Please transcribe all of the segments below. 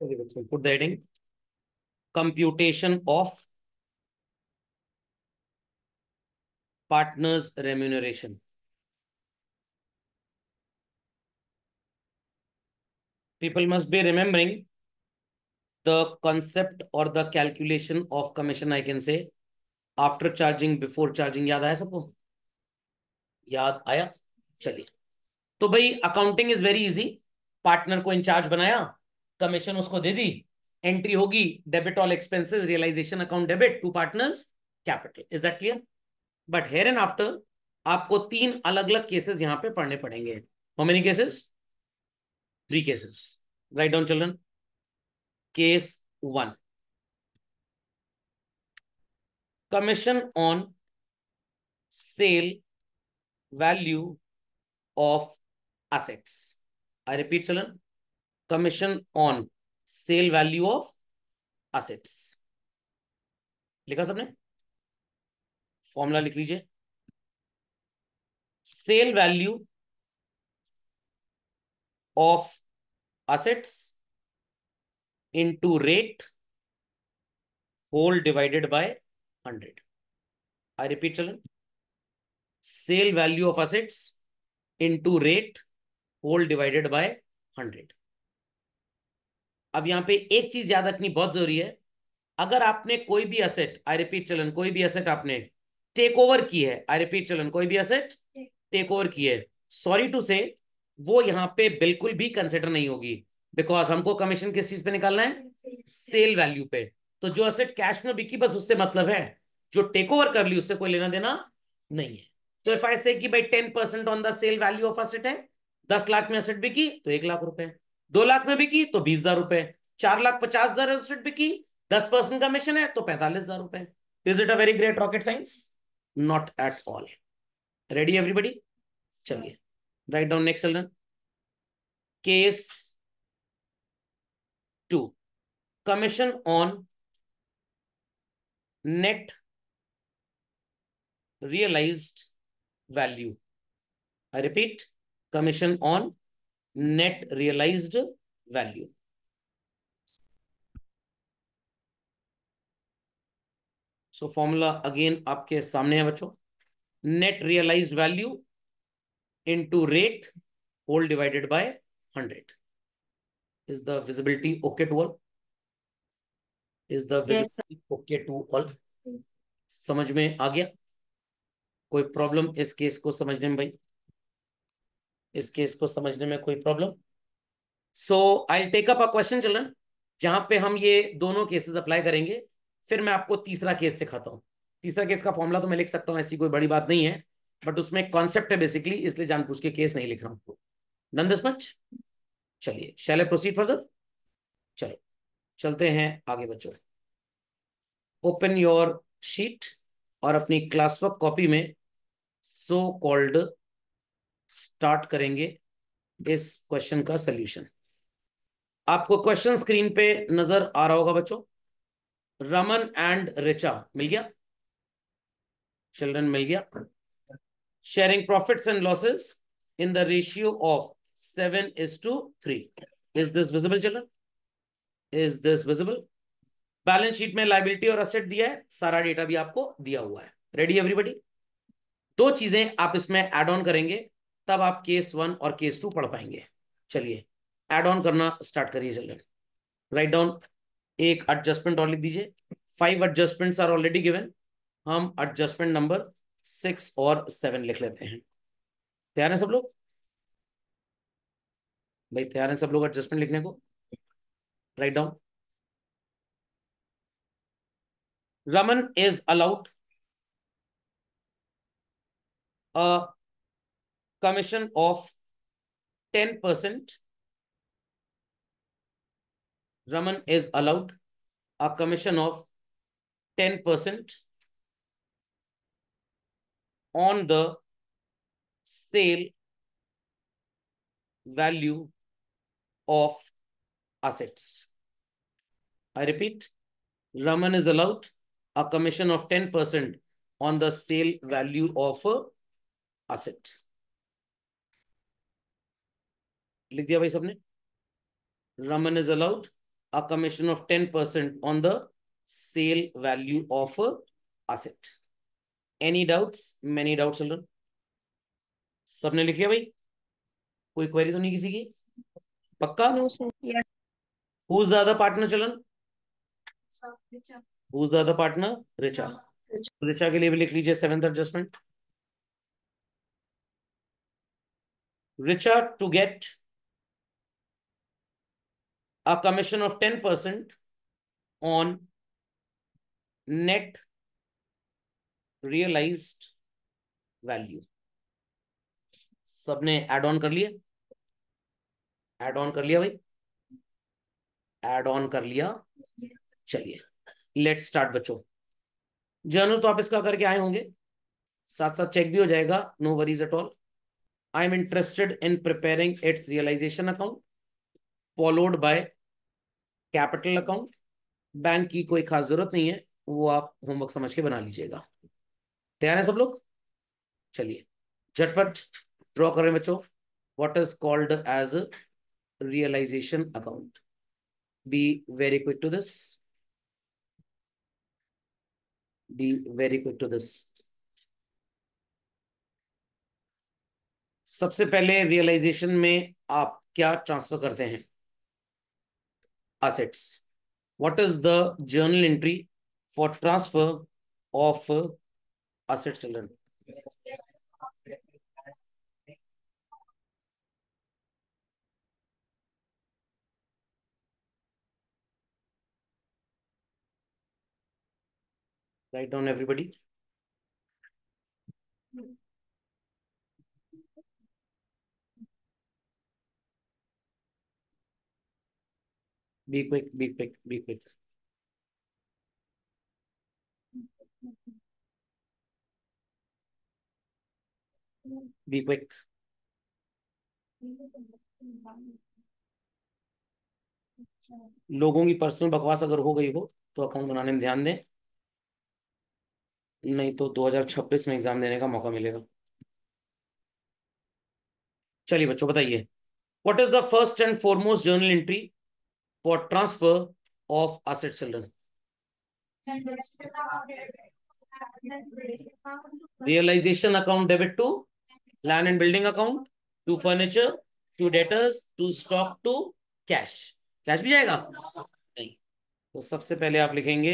Very good. So put the heading computation of partners remuneration. People must be remembering the concept or the calculation of commission, I can say, after charging, before charging. याद आया सबको? याद आया? चलिए, तो भाई accounting is very easy. Partner को in charge बनाया, कमीशन उसको दे दी, एंट्री होगी debit all expenses, realisation account debit to partners capital. Is that clear? But here and after आपको तीन अलग अलग केसेस यहां पे पढ़ने पड़ेंगे. How many cases? 3 cases. Write down children. Case 1, commission on sale value of assets. I repeat children, commission on sale value of assets. लिखा सबने? फॉर्मूला लिख लीजिए. Sale value of assets into rate whole divided by 100. I repeat children, sale value of assets into rate whole divided by 100. अब यहां पे एक चीज याद रखनी बहुत जरूरी है. अगर आपने कोई भी असेट, आई रिपीट चिल्ड्रन, कोई भी असेट आपने टेक ओवर की है, आई रिपीट चिल्ड्रन, कोई भी असेट टेक ओवर की है, सॉरी टू से वो यहां पे बिल्कुल भी कंसिडर नहीं होगी. बिकॉज हमको कमीशन किस चीज पे निकालना है? सेल वैल्यू पे. तो जो असेट कैश में बिकी बस उससे मतलब है, जो टेक ओवर कर ली उससे कोई लेना देना नहीं है. तो इफ आई से कि भाई 10% on the sale value of asset है, 10 लाख में असेट बिकी तो 1 लाख रुपए, 2 लाख में बिकी तो 20,000 रुपए, 4,50,000 असेट बिकी, 10% कमीशन है तो 45,000 रुपए. Is it a very great rocket science? Not at all. Ready everybody? चलिए, write down next children. Case 2, commission on net realized value. I repeat, commission on net realized value. So formula again आपके सामने है बच्चों. Net realized value into rate whole divided by 100. Is the visibility okay to all? Is the visibility okay to all? समझ में आ गया? कोई problem इस case को समझने में भाई? इस केस को समझने में कोई problem? So I take up a question children, जहां पे हम ये दोनों केसेस अप्लाई करेंगे. फिर मैं आपको तीसरा केस सिखाता हूँ. तीसरा केस का फॉर्मूला तो मैं लिख सकता हूँ, ऐसी कोई बड़ी बात नहीं है, बट उसमें कॉन्सेप्ट है बेसिकली, इसलिए जानबूझ के केस नहीं लिख रहा हूँ. Done this much? चलिए, शैल आई प्रोसीड फर्दर? चलो चलते हैं आगे बच्चों. ओपन योर शीट और अपनी क्लास वर्क कॉपी में सो कॉल्ड स्टार्ट करेंगे इस क्वेश्चन का सोल्यूशन. आपको क्वेश्चन स्क्रीन पे नजर आ रहा होगा बच्चों. रमन एंड रिचा मिल गया? चिल्ड्रन मिल गया? Sharing profits and losses in the ratio of 7:3. Is this visible children? Is this visible? Balance sheet में लायबिलिटी और असेट दिया है, सारा डेटा भी आपको दिया हुआ है. Ready everybody? दो चीजें आप इसमें एड ऑन करेंगे, तब आप केस 1 और केस 2 पढ़ पाएंगे. चलिए एड ऑन करना स्टार्ट करिए चिल्ड्रन. Write down. एक एडजस्टमेंट और लिख दीजिए. 5 एडजस्टमेंट्स आर ऑलरेडी गिवन. हम एडजस्टमेंट नंबर 6 और 7 लिख लेते हैं. तैयार है सब लोग? भाई तैयार है सब लोग एडजस्टमेंट लिखने को? Write down. Raman is allowed a commission of 10%. Raman is allowed a commission of 10% on the sale value of assets. I repeat, Raman is allowed a commission of 10% on the sale value of asset. लिख दिया भाई सबने? Raman is allowed a commission of 10% on the sale value of a asset. Any doubts? Many doubts, children. सबने लिख लिया भाई? कोई query तो नहीं किसी की? पक्का? No, sir. Yes. Who's the other partner, children? Who's the other partner? Richa. Richa के लिए भी लिख लीजिए seventh adjustment. Richa to get a commission of 10% on net realized value. सबने एड ऑन कर लिया? एड ऑन कर लिया भाई? एड ऑन कर लिया. चलिए लेट्स स्टार्ट बच्चों. जर्नल तो आप इसका करके आए होंगे, साथ साथ चेक भी हो जाएगा. No worries at all. I am interested in preparing its realisation account followed by capital account. Bank की कोई खास जरूरत नहीं है, वो आप होमवर्क समझ के बना लीजिएगा. तैयार है सब लोग? चलिए झटपट ड्रॉ करें बच्चों. What is called as realisation account. Be very quick to this. Be very quick to this. सबसे पहले रियलाइजेशन में आप क्या ट्रांसफर करते हैं? assets. What is the journal entry for transfer of assets, children? Write down everybody. Be quick, be quick, be quick. Be quick. लोगों की personal बकवास अगर हो गई हो तो अकाउंट बनाने में ध्यान दें, नहीं तो 2026 में एग्जाम देने का मौका मिलेगा. चलिए बच्चों बताइए. What is the first and foremost journal entry for transfer of assets, children? Realisation account debit to land and building account, to furniture, to debtors, to stock, to cash. Cash भी जाएगा? नहीं. तो सबसे पहले आप लिखेंगे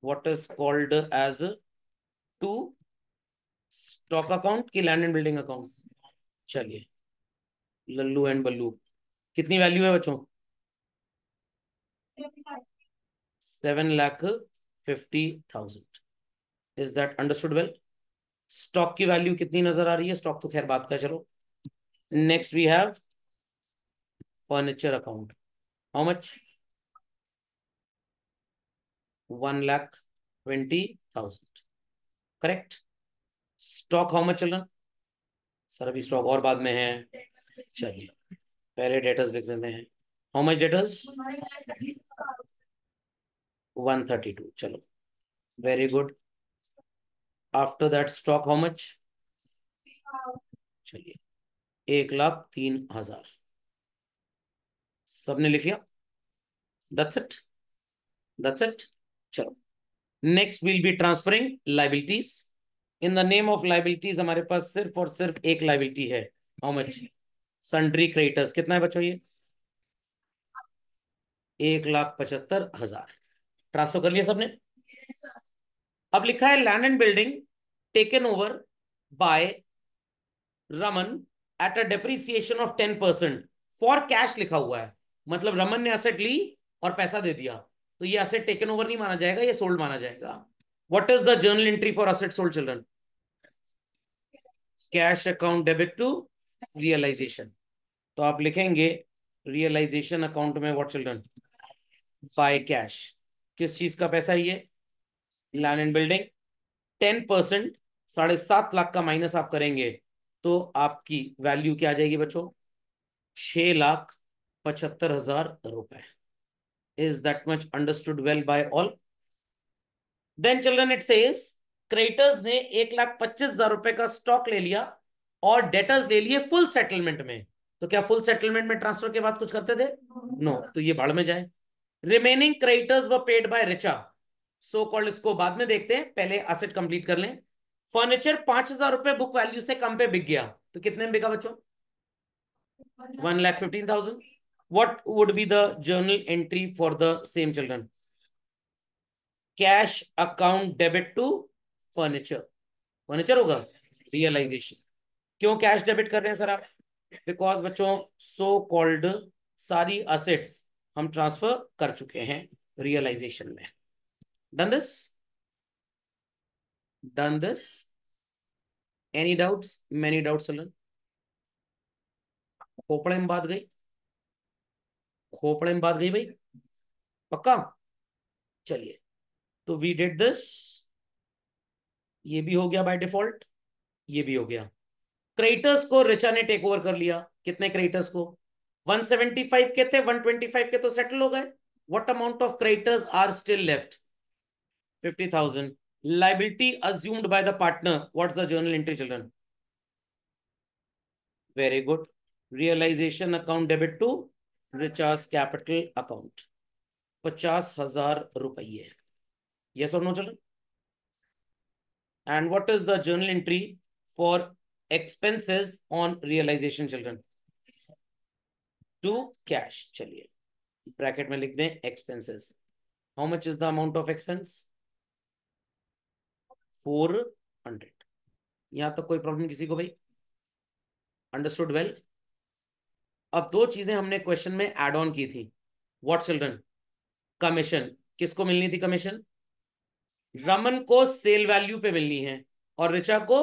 what is called as to stock account की land and building account. चलिए लल्लू एंड बल्लू. कितनी वैल्यू है बच्चों? 7,50,000. Is that understood well? Stock की वैल्यू कितनी नजर आ रही है? स्टॉक तो खैर बात का. चलो next we have furniture account. How much? 1,20,000. Correct. Stock how much children? Sir अभी स्टॉक और बाद में है. चलिए पहले डेटर्स लिख देते हैं. How much debtors? 132. चलो very good. After that stock how much? चलिए 1,03,000. सबने लिख लिया? That's it. That's it. चलो next will be transferring liabilities. In the name of liabilities हमारे पास सिर्फ और सिर्फ एक लाइबिलिटी है. How much? Sundry creditors. कितना है बच्चों ये? 1,75,000. ट्रांसफर कर लिया सबने? अब लिखा है land and building taken over by Raman at a depreciation of 10%. For cash लिखा हुआ है, मतलब रमन ने एसेट ली और पैसा दे दिया, तो ये एसेट टेकन ओवर नहीं माना जाएगा, ये सोल्ड माना जाएगा. What is the journal entry for asset sold, children? Cash account debit to realisation. तो आप लिखेंगे रियलाइजेशन अकाउंट में व्हाट चिल्ड्रन? By cash. किस चीज का पैसा है ये? Land and building. 10% 7.5 लाख का माइनस आप करेंगे तो आपकी वैल्यू क्या आ जाएगी बच्चों? 6,75,000 रुपए. Is that much understood well by all? Then children it says creditors ने 1,25,000 रुपए का स्टॉक ले लिया और डेटर्स ले लिए फुल सेटलमेंट में. तो क्या फुल सेटलमेंट में ट्रांसफर के बाद कुछ करते थे? नो. तो ये भाड़ में जाए. Remaining creditors were paid by Richa, so called, इसको बाद में देखते हैं, पहले एसेट कंप्लीट कर लें। फर्नीचर 5,000 रुपए बुक वैल्यू से कम पे बिक गया, तो कितने में बिका बच्चों? 1,15,000। What would be the journal entry for the same, children? Cash account debit to furniture. Furniture होगा रियलाइजेशन। क्यों कैश डेबिट कर रहे हैं सर आप? बिकॉज बच्चों सो कॉल्ड सारी असेट्स हम ट्रांसफर कर चुके हैं रियलाइजेशन में। Done this? Done this? Any doubts? Many doubts children? खोपड़े में बात गई? खोपड़े में बात गई भाई? पक्का? चलिए, तो वी डिड दिस, ये भी हो गया बाय डिफॉल्ट, ये भी हो गया। क्रेडिटर्स को रिचा ने टेक ओवर कर लिया। कितने क्रेडिटर्स को? 175 के थे, 125 के तो सेटल हो गए। What amount of creditors are still left? 50,000। Liability assumed by the partner, what's the journal entry children? Very good, realisation account debit to recharge capital account, 50,000 रुपये। यस और no children? And what is the journal entry for expenses on realisation children? To cash. चलिए bracket में लिख दें expenses. How much is the amount of expense? 400। यहां तक कोई problem किसी को भाई? Understood well. अब दो चीजें हमने क्वेश्चन में एड ऑन की थी। What children? कमीशन। किसको मिलनी थी कमीशन? रमन को सेल वैल्यू पे मिलनी है और रिचा को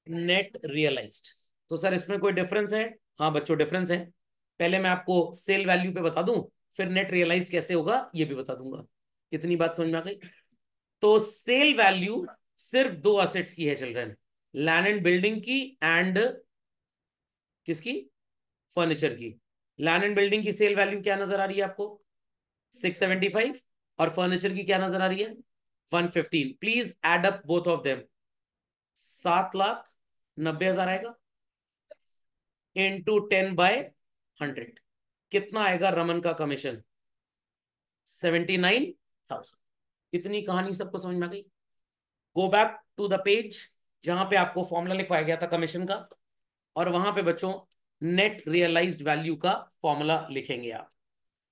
नेट रियलाइज्ड। तो सर इसमें कोई डिफरेंस है? हाँ बच्चों डिफरेंस है। पहले मैं आपको सेल वैल्यू पे बता दूं, फिर नेट रियलाइज्ड कैसे होगा ये भी बता दूंगा। कितनी बात समझ में आ गई? तो सेल वैल्यू सिर्फ दो असेट्स की है चिल्ड्रन, लैंड एंड बिल्डिंग की एंड किसकी? फर्नीचर की। लैंड एंड बिल्डिंग की सेल वैल्यू क्या नजर आ रही है आपको? 675। और फर्नीचर की क्या नजर आ रही है? 115। Please add up both of them. 7,90,000 आएगा इंटू 10/100। कितना आएगा रमन का कमीशन? 79,000। इतनी कहानी सबको समझ में आ गई? Go back to the page जहां पे आपको फॉर्मूला लिखवाया गया था कमीशन का, और वहां पे बच्चों नेट रियलाइज्ड वैल्यू का फॉर्मूला लिखेंगे आप।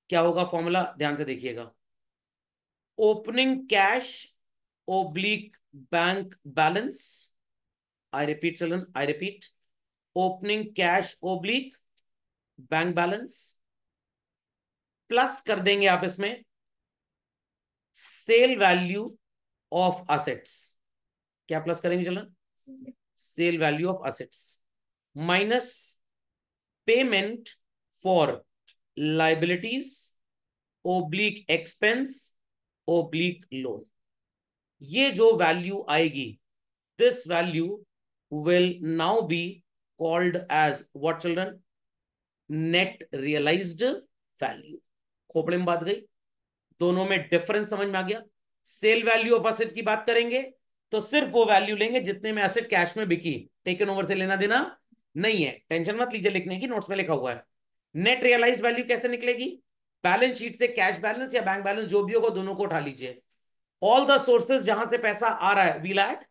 क्या होगा फॉर्मूला? ध्यान से देखिएगा। Opening cash oblique bank balance, I repeat children, I repeat, opening cash oblique bank balance, plus कर देंगे आप इसमें सेल वैल्यू ऑफ असेट्स। क्या प्लस करेंगे चिल्ड्रन? Sale value of assets minus payment for liabilities oblique expense oblique loan. ये जो वैल्यू आएगी, this value will now be called as what children? Net realised value. खोपड़े में बात गई? दोनों में डिफरेंस समझ में आ गया? सेल वैल्यू ऑफ एसेट की बात करेंगे तो सिर्फ वो वैल्यू लेंगे जितने में एसेट कैश में बिकी, टेकन ओवर से लेना देना नहीं है। टेंशन मत लीजिए, लिखने की, नोट्स में लिखा हुआ है। नेट रियलाइज्ड वैल्यू कैसे निकलेगी? बैलेंस शीट से कैश बैलेंस या बैंक बैलेंस जो भी होगा दोनों को उठा लीजिए। ऑल द सोर्सेज जहां से पैसा आ रहा है we'll add,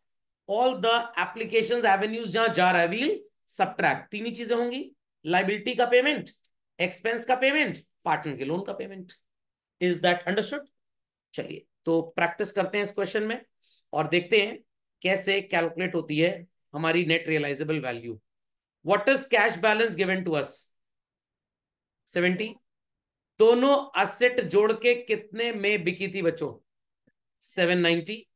all the applications avenues जहां जा रहा है वील सबट्रैक्ट। तीन ही चीजें होंगी, लाइबिलिटी का पेमेंट, एक्सपेंस का पेमेंट, पार्टनर के लोन का पेमेंट। Is that understood? चलिए तो प्रैक्टिस करते हैं इस क्वेश्चन में और देखते हैं कैसे कैलकुलेट होती है हमारी net realisable value. What is cash balance given to us? 70। दोनों असेट जोड़ के कितने में बिकी थी बच्चों? 790।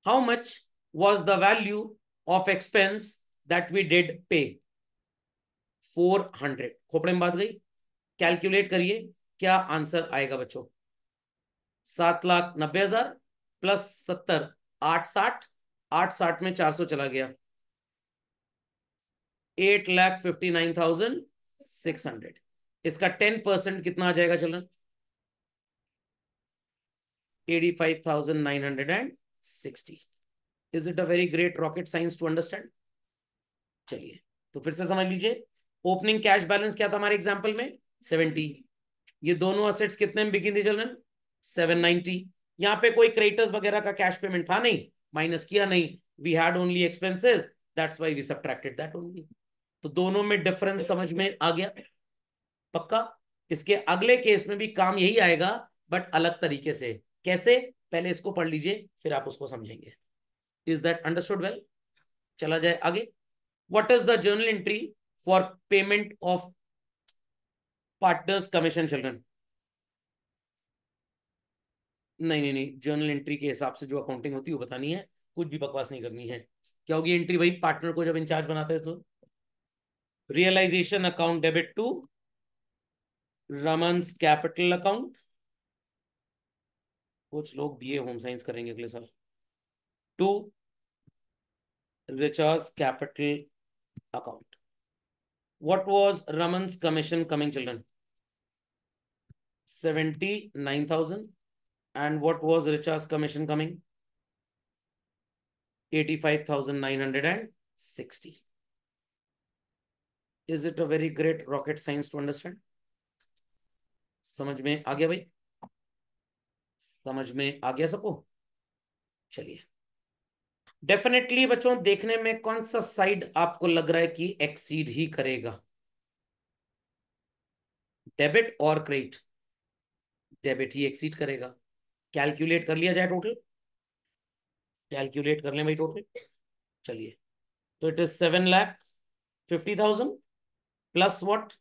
How much was the value of expense that we did pay? 400। Khopde में बात गई? कैलकुलेट करिए क्या आंसर आएगा बच्चों? 7,90,000 प्लस 70, 860। 860 में 400 चला गया, 8,59,600। इसका 10% कितना आ जाएगा चलन? 85,960। Is it a very great rocket science to understand? चलिए तो फिर से समझ लीजिए। ओपनिंग कैश बैलेंस क्या था हमारे एग्जांपल में? 70। ये दोनों असेट्स कितने में बिकी थी चिल्ड्रन? 790। यहाँ पे कोई क्रेडिटर्स वगैरह का कैश पेमेंट था नहीं, माइनस किया नहीं, we had only expenses, that's why we subtracted that only. तो दोनों में डिफरेंस समझ में आ गया? पक्का? इसके अगले केस में भी काम यही आएगा, बट अलग तरीके से। कैसे? पहले इसको पढ़ लीजिए, फिर आप उसको समझेंगे। Is that understood well? चला जाए आगे। What is the journal entry for payment of partners commission children? नहीं नहीं नहीं, जर्नल एंट्री के हिसाब से जो अकाउंटिंग होती है वो बतानी है, कुछ भी बकवास नहीं करनी है। क्या होगी एंट्री भाई? पार्टनर को जब इंचार्ज बनाते हैं तो realization account debit to Raman's capital account. कुछ लोग बीए होम साइंस करेंगे अगले साल। To recharge capital account. What was Raman's commission coming children? 79,000। and what was Richard's commission coming? 85,960. Is it a very great rocket science to understand? समझ में आ गया भाई? समझ में आ गया सबको? चलिए, डेफिनेटली बच्चों देखने में कौन सा साइड आपको लग रहा है कि एक्सीड ही करेगा? डेबिट और क्रेडिट? डेबिट ही एक्सीड करेगा। कैलकुलेट कर लिया जाए टोटल? कैलकुलेट कर लें भाई टोटल। चलिए, तो it is 7,50,000 plus what?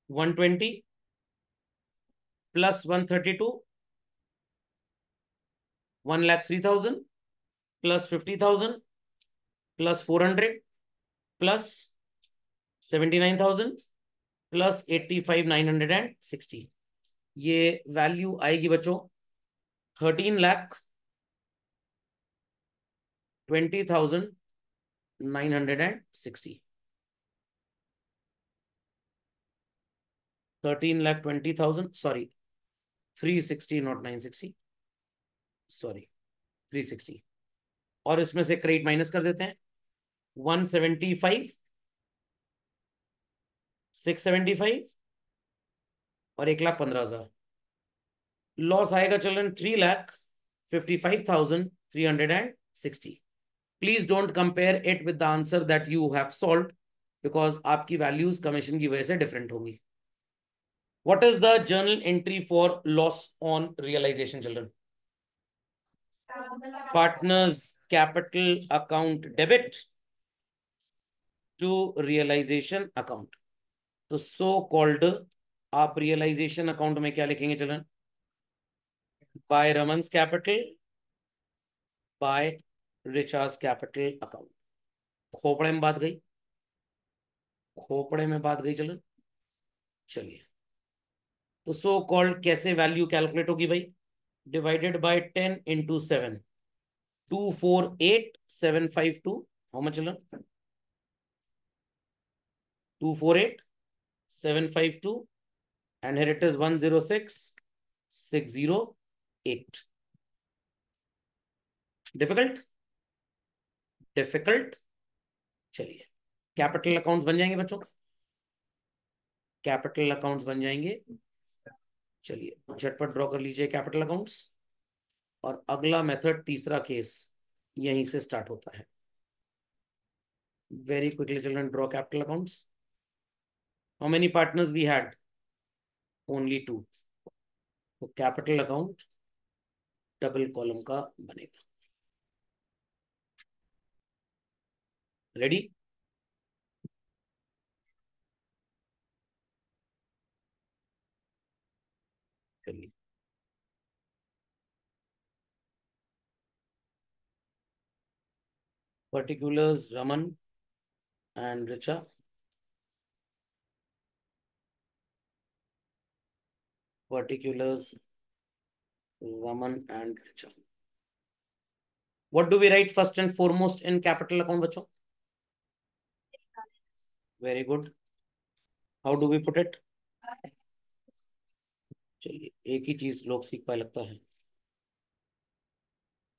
120 plus 132, 1,03,000 plus 50,000 plus 400 plus 79,000 plus 85,960। ये वैल्यू आएगी बच्चों 13,20,960। 13,20,000, सॉरी 360, नॉट 960, सॉरी 360। और इसमें से क्रेडिट माइनस कर देते हैं। 175, 675 और 1,15,000। लॉस आएगा children 3,55,360। Please don't compare it with the answer that you have solved, because आपकी वैल्यूज कमीशन की वजह से डिफरेंट होंगी। What is the journal entry for loss on realisation children? Partners capital account debit to realization account. तो so called आप realization account में क्या लिखेंगे children? By Raman's capital by Richa's capital account. खोपड़े में बात गई? खोपड़े में बात गई चिल्ड्रन? चलिए, तो सो कॉल्ड कैसे वैल्यू कैलकुलेट होगी भाई? Divided by 10 into 7, 248,752। How much children? 248,752 and here it is 106,608. Difficult? Difficult? चलिए, कैपिटल अकाउंट्स बन जाएंगे बच्चों, कैपिटल अकाउंट्स बन जाएंगे। चलिए झटपट ड्रॉ कर लीजिए कैपिटल अकाउंट्स। और अगला मेथड, तीसरा केस यहीं से स्टार्ट होता है। Very quickly children, draw capital accounts. How many partners we had? Only 2। तो कैपिटल अकाउंट डबल कॉलम का बनेगा। रेडी? चलिए, particulars Raman and Richa, particulars Raman and Richa. What do we write first and foremost in capital account बच्चों? Very good. How do we put it? चलिए, एक ही चीज लोग सीख पाए लगता है।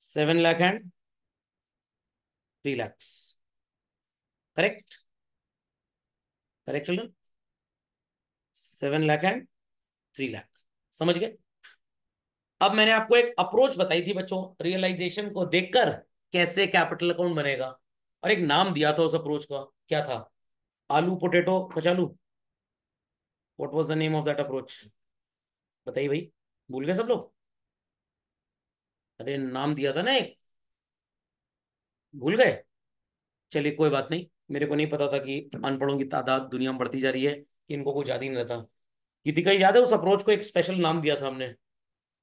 7 lakh and 3 lakhs। Correct? Correct children? 7 lakh and 3 lakh. समझ गए? अब मैंने आपको एक अप्रोच बताई थी बच्चों, रियलाइजेशन को देखकर कैसे कैपिटल अकाउंट बनेगा, और एक नाम दिया था उस अप्रोच का, क्या था? आलू पोटैटो कचालू। What was the name of that approach? बताइए भाई, भूल गए सब लोग? अरे नाम दिया था ना एक, भूल गए? चलिए कोई बात नहीं, मेरे को नहीं पता था कि अनपढ़ों की तादाद दुनिया में बढ़ती जा रही है, कि इनको कुछ याद ही नहीं रहता। किसी का याद है उस अप्रोच को एक स्पेशल नाम दिया था हमने,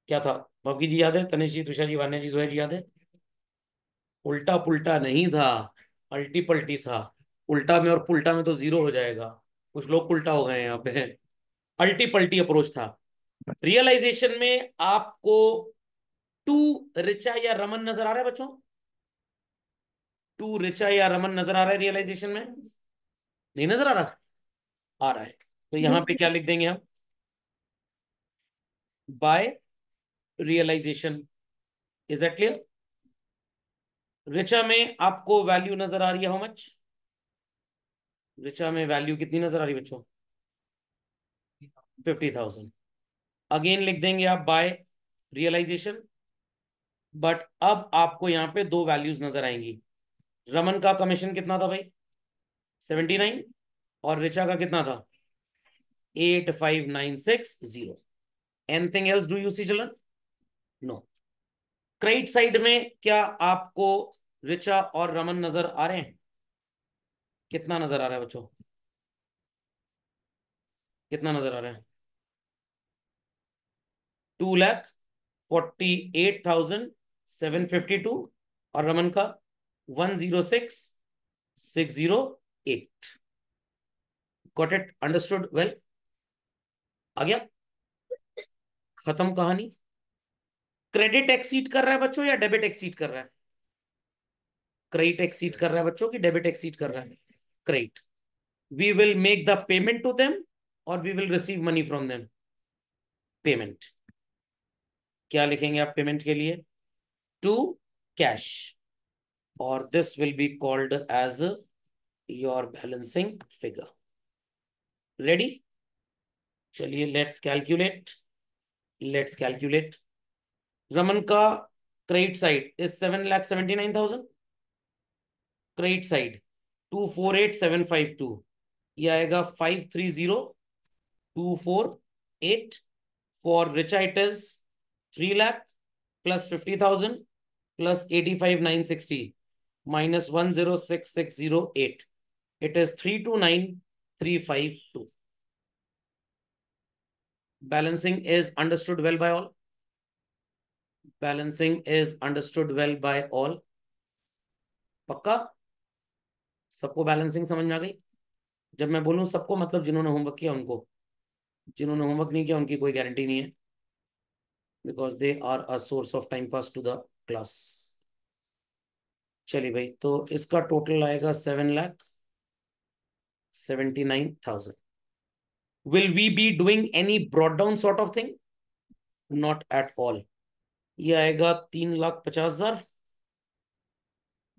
क्या था? बाकी जी याद है? तनिष जी, तुषार जी, वान्या जी, जोया जी, याद है? उल्टा पुल्टा नहीं था, अल्टी पल्टी था। उल्टा में और पुल्टा में तो जीरो हो जाएगा, कुछ लोग उल्टा हो गए हैं यहाँ पे। अल्टी पल्टी अप्रोच था। रियलाइजेशन में आपको टू रिचा या रमन नजर आ रहा है बच्चों? टू रिचा या रमन नजर आ रहा है रियलाइजेशन में? नहीं नजर आ रहा? आ रहा है। तो यहां यस पे क्या लिख देंगे हम? By realisation. Is that clear? Richa में आपको वैल्यू नजर आ रही है, हाउ मच? रिचा में वैल्यू कितनी नजर आ रही है बच्चों? 50,000। अगेन लिख देंगे आप बाय रियलाइजेशन। बट अब आपको यहां पे दो वैल्यूज नजर आएंगी। रमन का कमीशन कितना था भाई? 79। और रिचा का कितना था? 85,960। Anything else do you see children? No. Credit side में क्या आपको रिचा और रमन नजर आ रहे हैं? कितना नजर आ रहा है बच्चों? कितना नजर आ रहा है? 2,48,752। और रमन का 106,608। Got it? Understood well? आ गया? खत्म कहानी। क्रेडिट एक्सीड कर रहा है बच्चों या डेबिट एक्सीड कर रहा है? क्रेडिट एक्सीड कर रहा है बच्चों कि डेबिट एक्सीड कर रहा है? Credit. We will make the payment to them और we will receive money from them. Payment. क्या लिखेंगे आप पेमेंट के लिए? To cash. और this will be called as your balancing figure. Ready? चलिए let's calculate. Let's calculate. Raman का credit side is 7,79,000। Credit side 248,752। ये आएगा 530,248। For Richa it is 3 lakh plus 50,000 plus 85,960 minus 106,608। It is 329,352। Balancing is understood well by all. Balancing is understood well by all. पक्का? सबको balancing समझ में आ गई? जब मैं बोलूं सबको, मतलब जिन्होंने होमवर्क किया उनको। जिन्होंने होमवर्क नहीं किया उनकी कोई गारंटी नहीं है, because they are a source of time pass to the class. चलिए भाई, तो इसका टोटल आएगा 7,79,000। Will we be doing any broad down sort of thing? Not at all. ये आएगा 3,50,000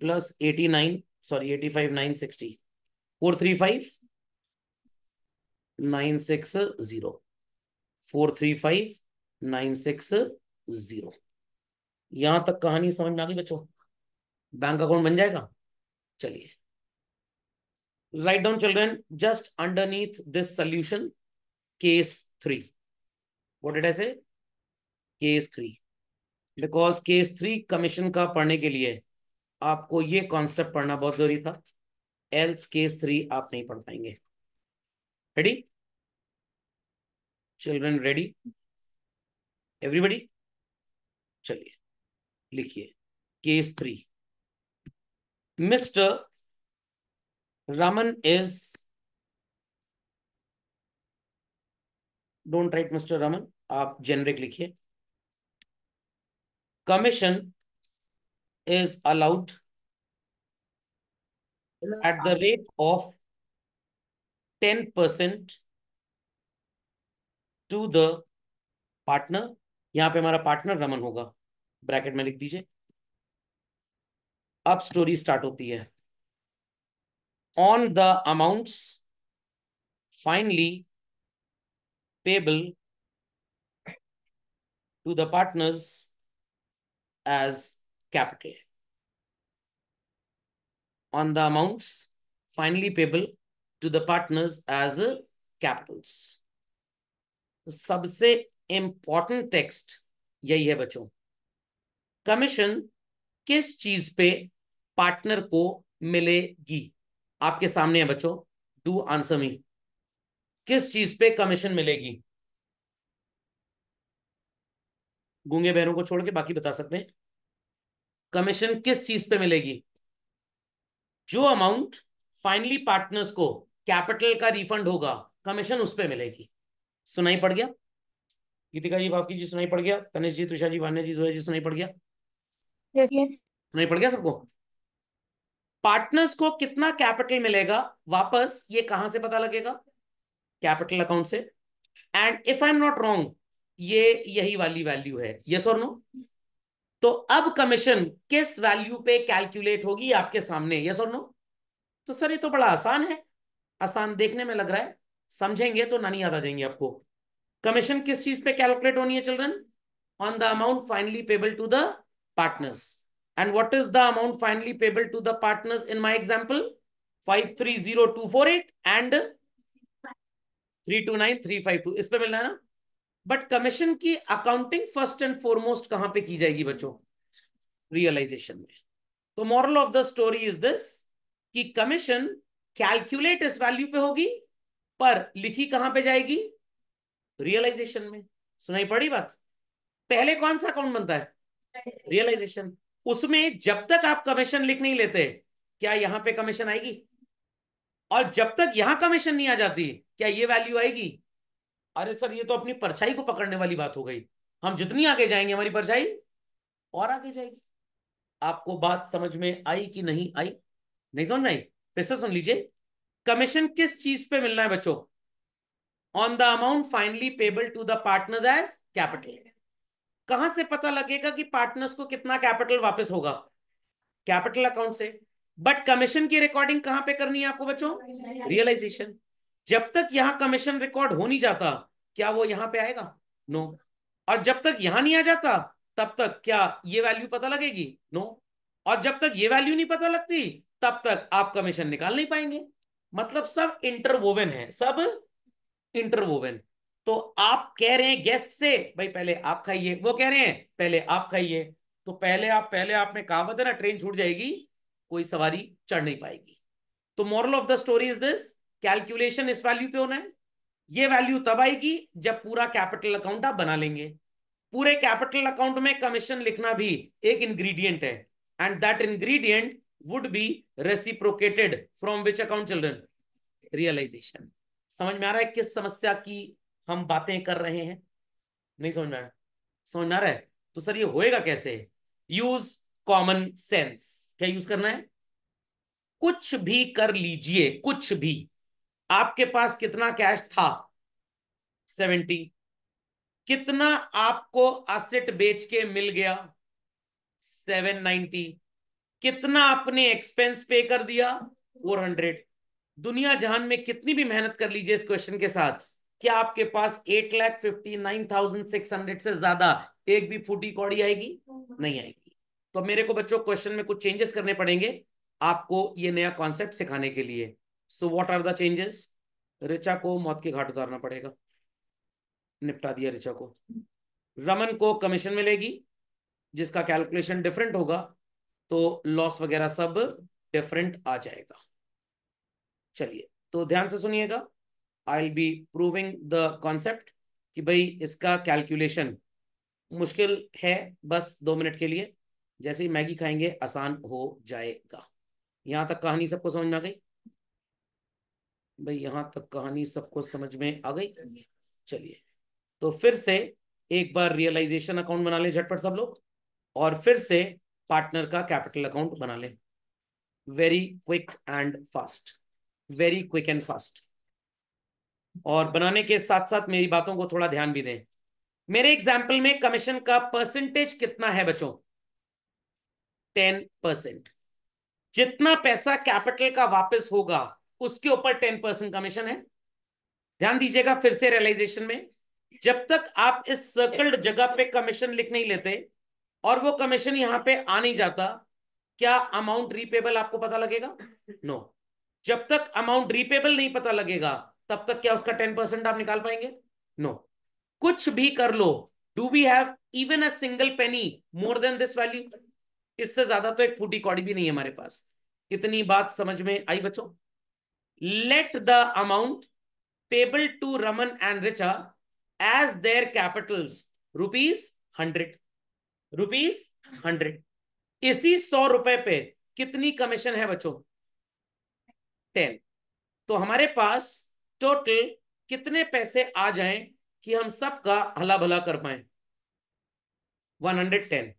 प्लस 89, सॉरी 85,960। 435,960। 435,960। यहां तक कहानी समझ में आ गई बच्चों? बैंक अकाउंट बन जाएगा। चलिए, write down children just underneath this solution case 3। What did I से? केस 3। बिकॉज केस 3 कमीशन का पढ़ने के लिए आपको ये कॉन्सेप्ट पढ़ना बहुत जरूरी था, एल्स केस 3 आप नहीं पढ़ पाएंगे। Ready children? Ready everybody? चलिए लिखिए case 3। Mister Raman is, don't write mister Raman, आप जेनरिक लिखिए। Commission is allowed at the rate of 10% to the partner. यहां पे हमारा पार्टनर रमन होगा, ब्रैकेट में लिख दीजिए। अब स्टोरी स्टार्ट होती है। On the amounts finally payable to the partners as capital on the amounts finally payable to the partners as capitals. सबसे इंपॉर्टेंट टेक्स्ट यही है बच्चों, कमीशन किस चीज पे पार्टनर को मिलेगी? आपके सामने है बच्चों, डू आंसर मी, किस चीज पे कमीशन मिलेगी? गूंगे बहरों को छोड़ के बाकी बता सकते हैं। कमीशन किस चीज पे मिलेगी? जो अमाउंट फाइनली पार्टनर्स को कैपिटल का रिफंड होगा, कमीशन उस पे मिलेगी। सुनाई पड़ गया? गीतिका जी, बापकी जी, सुनाई पड़ गया? तनिष जी, तुषा जी, वान्या जी, जोया जी, सुनाई पड़ गया? यस। सुनाई पड़ गया सबको? पार्टनर्स को कितना कैपिटल मिलेगा वापस, ये कहां से पता लगेगा? कैपिटल अकाउंट से। And if I am not wrong, ये यही वाली वैल्यू है, यस और नो? तो अब कमीशन किस वैल्यू पे कैलकुलेट होगी आपके सामने, यस और नो? तो सर ये तो बड़ा आसान है। आसान देखने में लग रहा है, समझेंगे तो नानी याद आ जाएंगे आपको। कमीशन किस चीज पे कैलकुलेट होनी है children? On the amount finally payable to the partners. And what is the amount finally payable to the partners in my example? 530248 and 329352, इस पे मिलना है ना? बट कमीशन की अकाउंटिंग फर्स्ट एंड फॉरमोस्ट कहां पे की जाएगी बच्चों? रियलाइजेशन में। तो moral of the story is this कि कमीशन कैलकुलेट इस वैल्यू पे होगी, पर लिखी कहां पे जाएगी? रियलाइजेशन में। सुनाई पड़ी बात? पहले कौन सा अकाउंट बनता है? रियलाइजेशन। उसमें जब तक आप कमीशन लिख नहीं लेते, क्या यहां पे कमीशन आएगी? और जब तक यहां कमीशन नहीं आ जाती, क्या ये वैल्यू आएगी? अरे सर ये तो अपनी परछाई को पकड़ने वाली बात हो गई। हम जितनी आगे जाएंगे हमारी परछाई और आगे जाएगी। आपको बात समझ में आई कि नहीं आई? नहीं समझ में आई? फिर से सुन लीजिए, कमीशन किस चीज पे मिलना है बच्चों? On the amount finally payable to the partners as capital. कहां से पता लगेगा कि पार्टनर्स को कितना कैपिटल वापस होगा? कैपिटल अकाउंट से। बट कमीशन की रिकॉर्डिंग कहां पे करनी है आपको बच्चों? रियलाइजेशन। जब तक यहां कमीशन रिकॉर्ड हो नहीं जाता, क्या वो यहां पे आएगा? नो। और जब तक यहां नहीं आ जाता, तब तक क्या ये वैल्यू पता लगेगी? नो। और जब तक ये वैल्यू नहीं पता लगती, तब तक आप कमीशन निकाल नहीं पाएंगे। मतलब सब इंटरवोवन है, सब इंटरवोवन। तो आप कह रहे हैं गेस्ट से भाई पहले आप खाइए, वो कह रहे हैं पहले आप खाइए। तो पहले आप में कहावत है ना, ट्रेन छूट जाएगी, कोई सवारी चढ़ नहीं पाएगी। तो moral of the story is this, calculation इस वैल्यू पे होना है। ये वैल्यू तब आएगी जब पूरा कैपिटल अकाउंट आप बना लेंगे। पूरे कैपिटल अकाउंट में कमीशन लिखना भी एक इंग्रेडिएंट है, and that ingredient would be reciprocated from which account children? Realisation. समझ में आ रहा है किस समस्या की हम बातें कर रहे हैं? नहीं समझ में आ रहा? समझ में आ रहा है? तो सर ये होएगा कैसे? Use common sense. क्या यूज करना है? कुछ भी कर लीजिए, कुछ भी। आपके पास कितना कैश था? 70। कितना आपको असेट बेच के मिल गया? 790। कितना आपने एक्सपेंस पे कर दिया? 400। दुनिया जहान में कितनी भी मेहनत कर लीजिए इस क्वेश्चन के साथ, क्या आपके पास 8,59,600 से ज्यादा एक भी फूटी कौड़ी आएगी? नहीं आएगी। तो मेरे को बच्चों क्वेश्चन में कुछ चेंजेस करने पड़ेंगे आपको ये नया कॉन्सेप्ट सिखाने के लिए। So what are the changes? Richa को मौत के घाट उतारना पड़ेगा, निपटा दिया ऋचा को। रमन को कमीशन मिलेगी जिसका कैलकुलेशन डिफरेंट होगा, तो लॉस वगैरह सब डिफरेंट आ जाएगा। चलिए तो ध्यान से सुनिएगा, I will be proving the concept कि भाई इसका कैलकुलेशन मुश्किल है, बस 2 मिनट के लिए। जैसे ही मैगी खाएंगे आसान हो जाएगा। यहां तक कहानी सबको समझ में आ गई? भाई यहां तक कहानी सबको समझ में आ गई? चलिए तो फिर से एक बार रियलाइजेशन अकाउंट बना ले झटपट सब लोग, और फिर से पार्टनर का कैपिटल अकाउंट बना ले। Very quick and fast, very quick and fast. और बनाने के साथ साथ मेरी बातों को थोड़ा ध्यान भी दें। मेरे एग्जाम्पल में कमीशन का परसेंटेज कितना है बच्चों? 10%। जितना पैसा कैपिटल का वापस होगा उसके ऊपर 10% कमीशन है। ध्यान दीजिएगा फिर से रियलाइजेशन में, जब तक आप इस सर्कल्ड जगह पे कमीशन लिख नहीं लेते और वो कमीशन यहां पे आ नहीं जाता, क्या अमाउंट रीपेबल आपको पता लगेगा? नो। जब तक अमाउंट रीपेबल नहीं पता लगेगा तब तक क्या उसका 10% आप निकाल पाएंगे? नो। कुछ भी कर लो, do we have even a single penny more than this value? इससे ज्यादा तो एक फूटी कौड़ी भी नहीं है हमारे पास। इतनी बात समझ में आई बच्चों? Let the amount payable to Raman and Richa as their capitals ₹100, ₹100। इसी 100 रुपए पे कितनी कमीशन है बच्चों? 10। तो हमारे पास टोटल कितने पैसे आ जाएं कि हम सबका हला भला कर पाए? 110।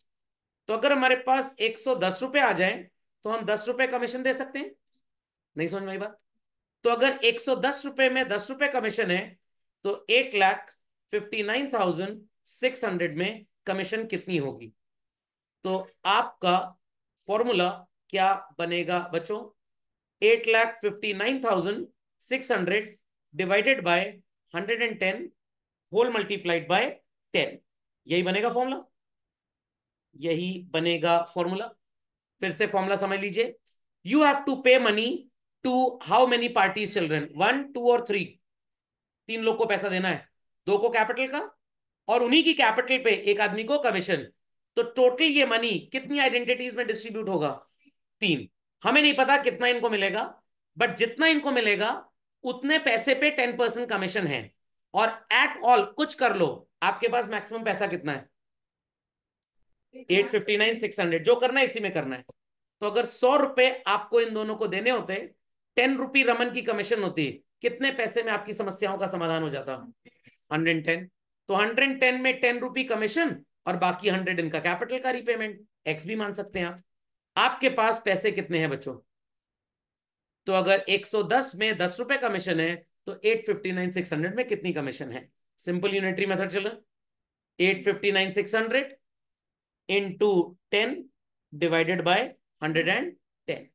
तो अगर हमारे पास 110 रुपए आ जाए तो हम 10 रुपए कमीशन दे सकते हैं? नहीं समझ में आई बात? तो अगर 110 रुपए में 10 रुपए कमीशन है तो 8,59,600 में कमीशन कितनी होगी? तो आपका फॉर्मूला क्या बनेगा बच्चों? 8,59,600 divided by 110 whole multiplied by 10। यही बनेगा फॉर्मूला, यही बनेगा फॉर्मूला। फिर से फॉर्मूला समझ लीजिए। You have to pay money to how many parties children? 1, 2 और 3। 3 लोग को पैसा देना है, 2 को कैपिटल का और उन्हीं की कैपिटल पे एक आदमी को कमीशन। तो टोटल ये मनी कितनी आइडेंटिटीज में डिस्ट्रीब्यूट होगा? 3। हमें नहीं पता कितना इनको मिलेगा, बट जितना इनको मिलेगा उतने पैसे पे 10% कमीशन है। और एट ऑल कुछ कर लो, आपके पास मैक्सिमम पैसा कितना है? 859,600। जो करना है इसी में करना है। तो अगर 100 रुपए आपको इन दोनों को देने होते, 10 रुपी रमन की कमीशन होती, कितने पैसे में आपकी समस्याओं का समाधान हो जाता? 110। तो 110 में 10 रुपी कमीशन और बाकी 100 इनका कैपिटल का रीपेमेंट, एक्स भी मान सकते हैं आप। आपके पास पैसे कितने हैं बच्चों? तो अगर 110 में 10 रुपए कमीशन है तो 859,600 में कितनी कमीशन है? सिंपल यूनिटरी मेथड चलो। 859,600 इंटू 10 डिवाइडेड बाय 110।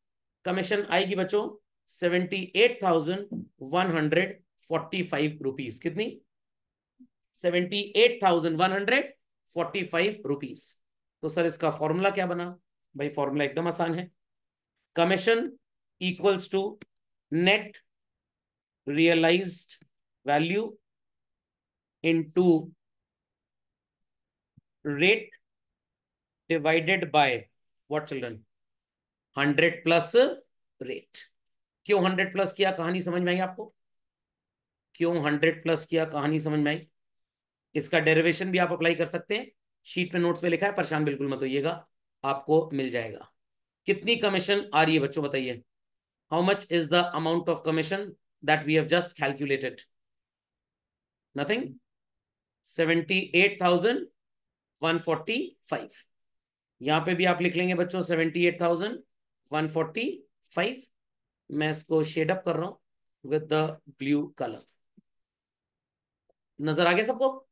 कमीशन आएगी बच्चों 78,145 रुपीज। कितनी? 78,145 रुपीज। तो सर इसका फॉर्मूला क्या बना? भाई फॉर्मूला एकदम आसान है। Commission equals to net realised value into rate divided by what children? 100 plus rate. क्यों 100 प्लस किया? कहानी समझ में आई आपको? क्यों 100 प्लस किया? कहानी समझ में आई? इसका डेरिवेशन भी आप अप्लाई कर सकते हैं, शीट में नोट्स पे लिखा है, परेशान बिल्कुल मत होइएगा, आपको मिल जाएगा। कितनी कमीशन आ रही है बच्चों बताइए? How much is the amount of commission that we have just calculated? Nothing. 78,145। यहां पे भी आप लिख लेंगे बच्चों 78,145। मैं इसको शेड अप कर रहा हूं विद द ब्लू कलर। नजर आ गया सबको?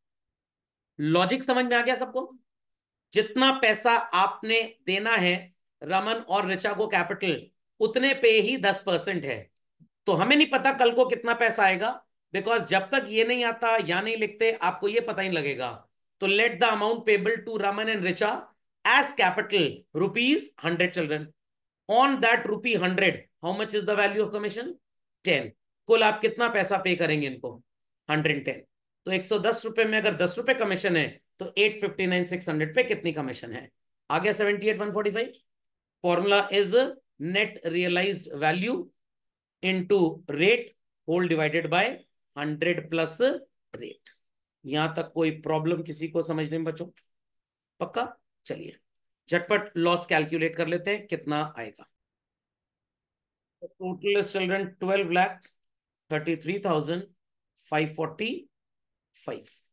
लॉजिक समझ में आ गया सबको? जितना पैसा आपने देना है रमन और ऋचा को कैपिटल, उतने पे ही 10% है। तो हमें नहीं पता कल को कितना पैसा आएगा, बिकॉज जब तक ये नहीं आता या नहीं लिखते आपको ये पता ही लगेगा। तो let the amount payable to Raman and Richa as capital ₹100 children. On that ₹100 how much is the value of commission? 10। कुल आप कितना पैसा पे करेंगे इनको? 110। तो 110 रुपए में अगर 10 रुपए कमीशन है तो 859,600 पे कितनी कमीशन है? आ गया 78,145। Formula is net realised value into rate whole divided by 100 plus rate. यहां तक कोई प्रॉब्लम किसी को समझने में बच्चों? पक्का? चलिए झटपट लॉस कैलकुलेट कर लेते हैं, कितना आएगा। Total children 12,33,545।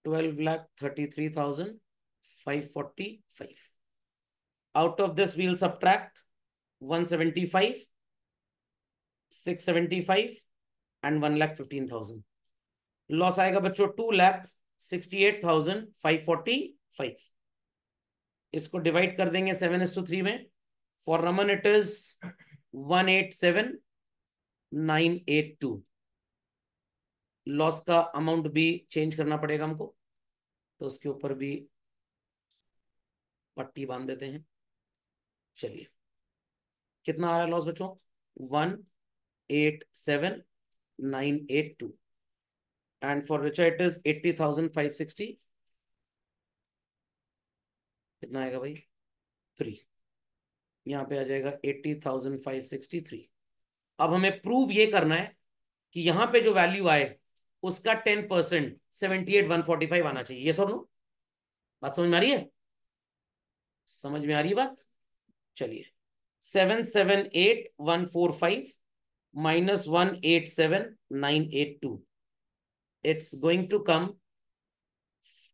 12,33,545। out of this we'll subtract 175, 675 and 1,15,000। Loss आएगा बच्चों 2,68,545। इसको डिवाइड कर देंगे 7:3 में। For Raman it is 187,982। Loss का अमाउंट भी चेंज करना पड़ेगा हमको, तो उसके ऊपर भी पट्टी बांध देते हैं। चलिए, कितना आ रहा है लॉस बच्चों? 187,982, and for Richa it is 80,560। कितना आएगा भाई? 3। यहाँ पे आ जाएगा 80,563। अब हमें प्रूव ये करना है कि यहाँ पे जो वैल्यू आए उसका 10% 78,145 आना चाहिए। ये सर नो, बात समझ में आ रही है? समझ में आ रही है बात? चलिए, 778,145 minus 187,982, it's going to come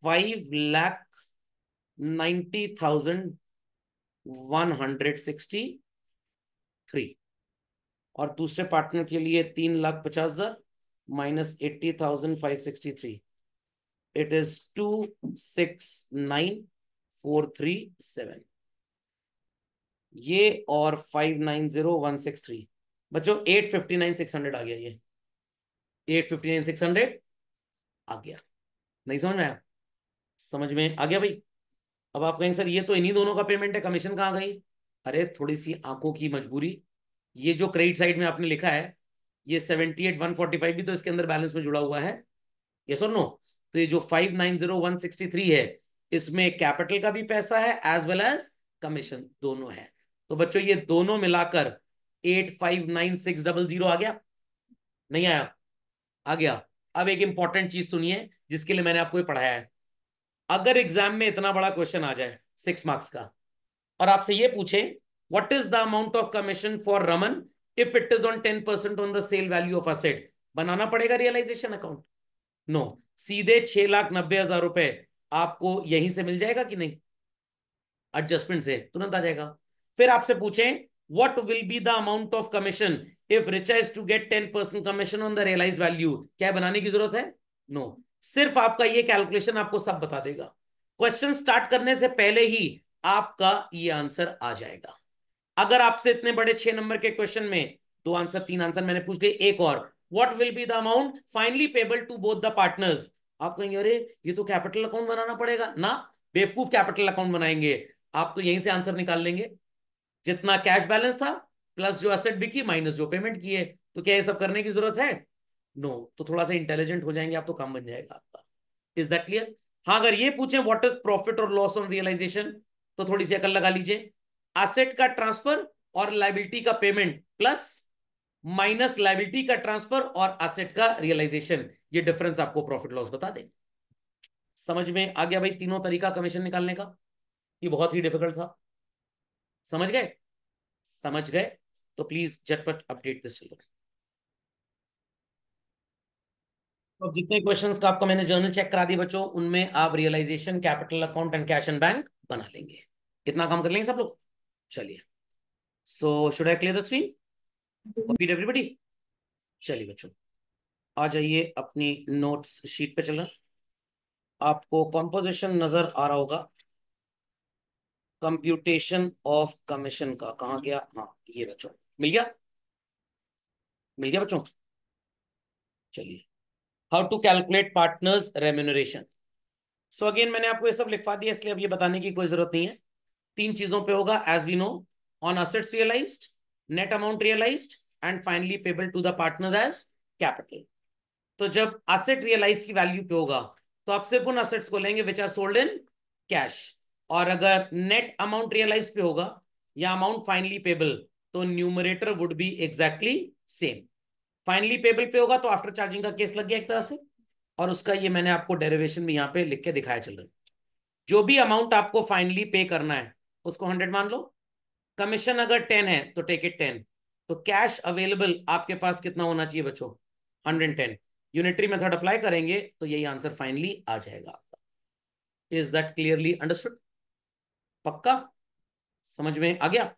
5,90,163, और दूसरे पार्टनर के लिए 3,50,000 माइनस 80,563, इट इज 269,437। ये और 590,163, बच्चों 859,600 आ गया। ये 859,600 आ गया। नहीं समझ में आया? समझ में आ गया भाई? अब आप कहेंगे सर ये तो इन्हीं दोनों का पेमेंट है, कमीशन कहाँ गई? अरे थोड़ी सी आंखों की मजबूरी, ये जो क्रेडिट साइड में आपने लिखा है, ये 78,145 भी तो इसके अंदर बैलेंस में जुड़ा हुआ है। यस और नो? तो ये जो 590,163 है, इसमें कैपिटल का भी पैसा है एज वेल एज कमीशन, दोनों है। तो बच्चों ये दोनों मिलाकर 859,600 आ गया। नहीं आया? आ गया। अब एक इंपॉर्टेंट चीज सुनिए जिसके लिए मैंने आपको ये पढ़ाया है। अगर एग्जाम में इतना बड़ा क्वेश्चन आ जाए 6 मार्क्स का, और आपसे ये पूछे what is the amount of commission for Raman if it is on 10% on the sale value of asset, बनाना पड़ेगा रियलाइजेशन अकाउंट? नो, सीधे 6,90,000 रुपए आपको यहीं से मिल जाएगा कि नहीं? एडजस्टमेंट से तुरंत आ जाएगा। फिर आपसे पूछें what will be the amount of commission if Richa is to get 10% commission on the realised value, क्या बनाने की जरूरत है? नो, सिर्फ आपका ये कैलकुलेशन आपको सब बता देगा। क्वेश्चन स्टार्ट करने से पहले ही आपका ये आंसर आ जाएगा। अगर आपसे इतने बड़े 6 नंबर के क्वेश्चन में 2 आंसर 3 आंसर मैंने पूछ दिए, एक और what will be the amount finally payable to both the partners, आप कहेंगे अरे ये तो कैपिटल अकाउंट बनाना पड़ेगा ना। बेवकूफ कैपिटल अकाउंट बनाएंगे? आप तो यहीं से आंसर निकाल लेंगे, जितना कैश बैलेंस था प्लस जो एसेट बिकी माइनस जो पेमेंट किए। तो क्या ये सब करने की जरूरत है? नो। तो थोड़ा सा इंटेलिजेंट हो जाएंगे आप तो काम बन जाएगा आपका। Is that clear? हाँ, अगर ये पूछे व्हाट इज प्रॉफिट और लॉस ऑन रियलाइजेशन, तो थोड़ी सी अकल लगा लीजिए। एसेट का ट्रांसफर और लाइबिलिटी का पेमेंट प्लस माइनस लाइबिलिटी का ट्रांसफर और एसेट का रियलाइजेशन, ये डिफरेंस आपको प्रॉफिट लॉस बता दे। समझ में आ गया भाई तीनों तरीका कमीशन निकालने का? ये बहुत ही डिफिकल्ट था। समझ गए? समझ गए? तो प्लीज झटपट अपडेट दिस चिल्ड्रन। तो जितने क्वेश्चंस का आपका मैंने जर्नल चेक करा दिया बच्चों, उनमें आप realisation, capital account and cash and bank बना लेंगे। इतना काम कर लेंगे सब लोग? चलिए, so should I clear the screen? Copied everybody? चलिए बच्चों, आ जाइए अपनी नोट्स शीट पे चलना। आपको कॉम्पोजिशन नजर आ रहा होगा, कंप्यूटेशन ऑफ कमीशन का कहाँ गया? हाँ ये बच्चों, मिल गया? मिल गया बच्चों? चलिए, how to calculate partners remuneration. So again मैंने आपको ये सब लिखवा दिया, इसलिए अब ये बताने की कोई जरूरत नहीं है। 3 चीजों पे होगा as we know, on assets realised, net amount realised, and finally payable to the partners as capital. तो जब असेट रियलाइज की वैल्यू पे होगा तो आप सिर्फ उन असेट्स को लेंगे which are sold in cash, और अगर नेट अमाउंट रियलाइज पे होगा या अमाउंट फाइनली पेबल, तो numerator would be exactly same. Finally payable पे होगा तो आफ्टर चार्जिंग का केस लग गया एक तरह से, और उसका ये मैंने आपको डेरिवेशन में यहाँ पे लिख के दिखाया चिल्ड्रन। जो भी अमाउंट आपको फाइनली पे करना है उसको 100 मान लो। कमीशन अगर 10 है तो टेक इट 10। तो कैश अवेलेबल आपके पास कितना होना चाहिए बच्चों? 110। यूनिटरी मेथड अप्लाई करेंगे तो यही आंसर फाइनली आ जाएगा आपका। Is that clearly understood? पक्का समझ में आ गया?